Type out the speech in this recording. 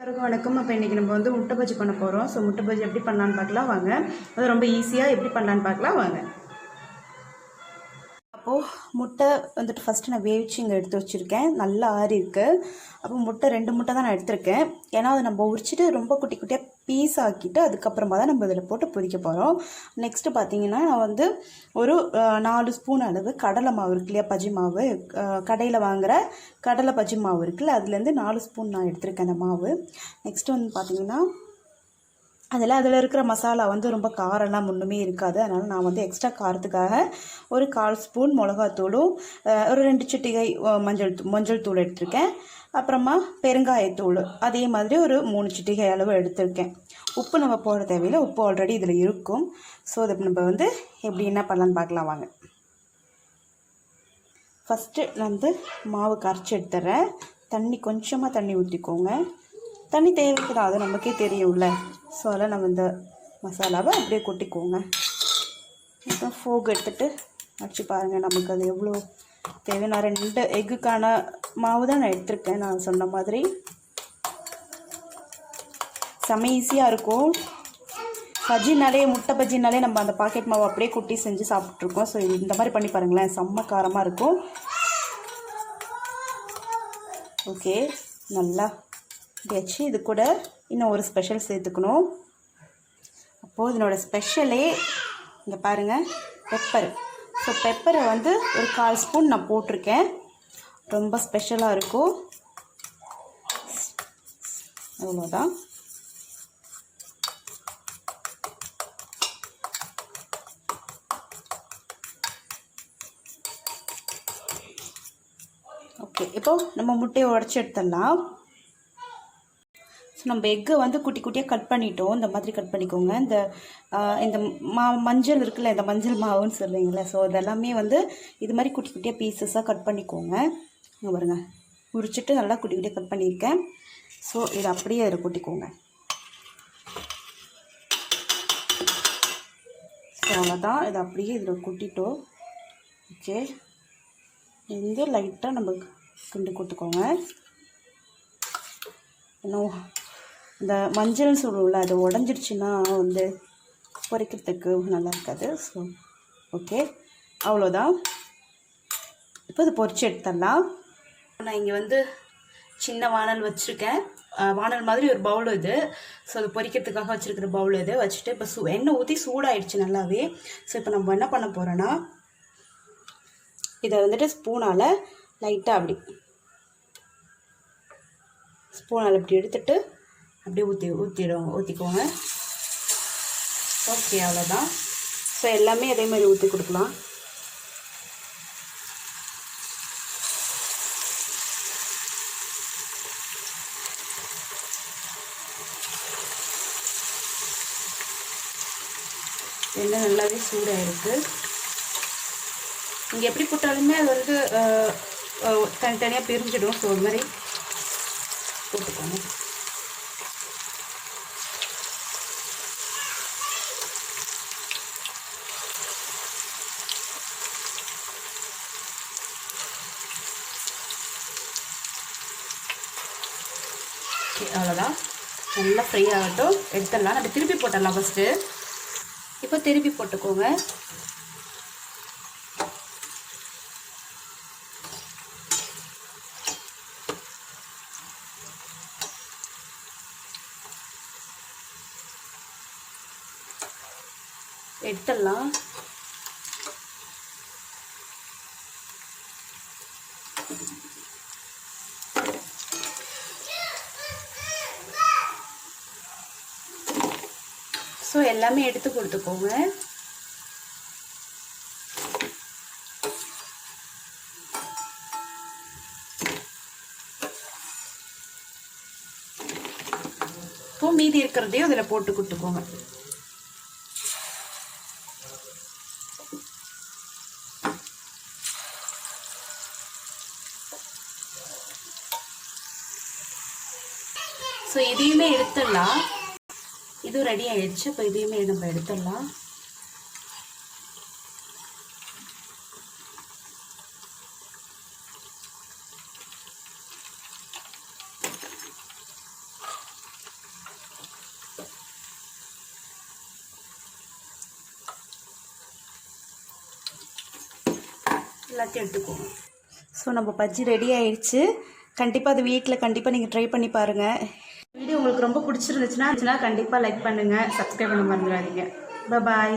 எல்லாருக்கும் வணக்கம். அப்போ இன்றைக்கி நம்ம வந்து முட்டை பஜ்ஜி பண்ண போகிறோம். ஸோ முட்டை பஜ்ஜி எப்படி பண்ணலான்னு பார்க்கலாம் வாங்க. அது ரொம்ப ஈஸியாக எப்படி பண்ணலான்னு பார்க்கலாம் வாங்க. அப்போது முட்டை வந்துட்டு ஃபஸ்ட்டு நான் வேவிச்சு இங்கே எடுத்து வச்சுருக்கேன். நல்லா ஆறி இருக்குது. அப்போ முட்டை 2 முட்டை தான் நான் எடுத்திருக்கேன். ஏன்னா அதை நம்ம உரிச்சிட்டு ரொம்ப குட்டி குட்டியாக பீஸ் ஆக்கிட்டு அதுக்கப்புறமா தான் நம்ம இதில் போட்டு பொரிக்க போகிறோம். நெக்ஸ்ட்டு பார்த்தீங்கன்னா நான் வந்து ஒரு 4 ஸ்பூன் அளவு கடலை மாவு இருக்கு இல்லையா, பஜ்ஜி மாவு, கடையில் வாங்குகிற கடலை பஜ்ஜி மாவு இருக்குல்ல, அதுலேருந்து 4 ஸ்பூன் நான் எடுத்திருக்கேன் அந்த மாவு. நெக்ஸ்ட்டு வந்து பார்த்திங்கன்னா அதில் இருக்கிற மசாலா வந்து ரொம்ப காரம்லாம் ஒன்றுமே இருக்காது. அதனால் நான் வந்து எக்ஸ்ட்ரா காரத்துக்காக ஒரு 1/4 ஸ்பூன் மிளகாத்தூளும் ஒரு 2 சிட்டிகை மஞ்சள் தூள் எடுத்திருக்கேன். அப்புறமா பெருங்காயத்தூள் அதே மாதிரி ஒரு 3 சிட்டிகை அளவு எடுத்திருக்கேன். உப்பு நம்ம போட தேவையில்லை, உப்பு ஆல்ரெடி இதில் இருக்கும். ஸோ அதை நம்ம வந்து எப்படி என்ன பண்ணலான்னு பார்க்கலாம் வாங்க. ஃபஸ்ட்டு நான் வந்து மாவு கரைச்சி எடுத்துட்றேன். கொஞ்சமாக தண்ணி ஊற்றிக்கோங்க. தண்ணி தேவைக்கு தான், அது நமக்கே தெரியும்ல. ஸோ அதில் நம்ம இந்த மசாலாவை அப்படியே கொட்டிக்கோங்க. அப்புறம் ஃபோக் எடுத்துகிட்டு அடிச்சு பாருங்கள் நமக்கு அது எவ்வளோ தேவை. நான் 2 எக்குக்கான மாவு தான் நான் எடுத்திருக்கேன். நான் சொன்ன மாதிரி செம்ம ஈஸியாக இருக்கும். பஜ்ஜினாலே, முட்டை பஜ்ஜினாலே நம்ம அந்த பாக்கெட் மாவு அப்படியே குட்டி செஞ்சு சாப்பிட்ருக்கோம். ஸோ இந்த மாதிரி பண்ணி பாருங்களேன், செம்ம காரமாக இருக்கும். ஓகே, நல்லா வச்சு இது கூட இன்னும் ஒரு ஸ்பெஷல் சேர்த்துக்கணும். அப்போது இதனோட ஸ்பெஷலே இங்கே பாருங்கள், பெப்பர். ஸோ பெப்பரை வந்து ஒரு 1/4 ஸ்பூன் நான் போட்டிருக்கேன். ரொம்ப ஸ்பெஷலாக இருக்கும். அவ்வளோதான். ஓகே, இப்போது நம்ம முட்டையை உடச்சி எடுத்துடலாம். ஸோ நம்ம எக்கை வந்து குட்டி குட்டியாக கட் பண்ணிட்டோம். இந்த மாதிரி கட் பண்ணிக்கோங்க. இந்த மஞ்சள் இருக்குல்ல, இந்த மஞ்சள் மாவுன்னு சொல்லுவீங்களே, ஸோ இதெல்லாமே வந்து இது மாதிரி குட்டி குட்டியாக பீசஸாக கட் பண்ணிக்கோங்க. இங்கே பாருங்க, உரிச்சிட்டு நல்லா குட்டி குட்டியாக கட் பண்ணியிருக்கேன். ஸோ இதை அப்படியே அதில் கொட்டிக்கோங்க. ஸோ அவ்வளோதான், இதை அப்படியே இதில் கொட்டிட்டோம். ஓகே, இது லைட்டாக நம்ம கிண்டி கொடுத்துக்கோங்க. இன்னும் இந்த மஞ்சள்னு சொல்லுவோம்ல, அது உடஞ்சிடுச்சுன்னா வந்து பொரிக்கிறதுக்கு நல்லா இருக்காது. ஸோ ஓகே, அவ்வளோதான். இப்போ இது பொரிச்சு எடுத்துடலாம். நான் இங்கே வந்து சின்ன வானல் வச்சுருக்கேன். வானல் மாதிரி ஒரு பவுல் இது. ஸோ அது பொரிக்கிறதுக்காக வச்சுருக்கிற பவுல் இது வச்சுட்டு இப்போ எண்ணெய் ஊற்றி சூடாயிடுச்சு நல்லாவே. ஸோ இப்போ நம்ம என்ன பண்ண போகிறோன்னா, இதை வந்துட்டு ஸ்பூனால் லைட்டாக அப்படி இப்படி எடுத்துட்டு அப்படியே ஊற்றிக்கோங்க. ஓகே, அவ்வளோதான். ஸோ எல்லாமே அதே மாதிரி ஊற்றி கொடுக்கலாம். எல்லாம் நல்லாவே சூடாக இருக்குது. நீங்கள் எப்படி போட்டாலுமே அது வந்து தனித்தனியாக பிரிஞ்சிடும். ஸோ அது மாதிரி போட்டுக்கோங்க. அவ்வளோதான், நல்லா ஃப்ரை ஆகட்டும். எடுத்துடலாம். நம்ம திருப்பி போட்டுடலாம் ஃபஸ்ட்டு. இப்போ திருப்பி போட்டுக்கோங்க. எடுத்துடலாம். ஸோ எல்லாமே எடுத்து கொடுத்துக்கோங்க. இப்போ மீதி இருக்கிறதையும் அதில் போட்டு கொடுத்துக்கோங்க. ஸோ இதையுமே எடுத்துடலாம். இது ரெடி ஆயிடுச்சு. இப்போ இதையுமே நம்ம எடுத்துடலாம். எல்லாத்தையும் எடுத்துக்கோங்க. ஸோ நம்ம பஜ்ஜி ரெடி ஆயிடுச்சு. கண்டிப்பாக அது வீட்டில் கண்டிப்பாக நீங்கள் ட்ரை பண்ணி பாருங்கள். வீடியோ உங்களுக்கு ரொம்ப பிடிச்சிருந்துச்சுன்னா கண்டிப்பாக லைக் பண்ணுங்கள், சப்ஸ்கிரைப் பண்ண மறந்துடாதீங்க. பாய்.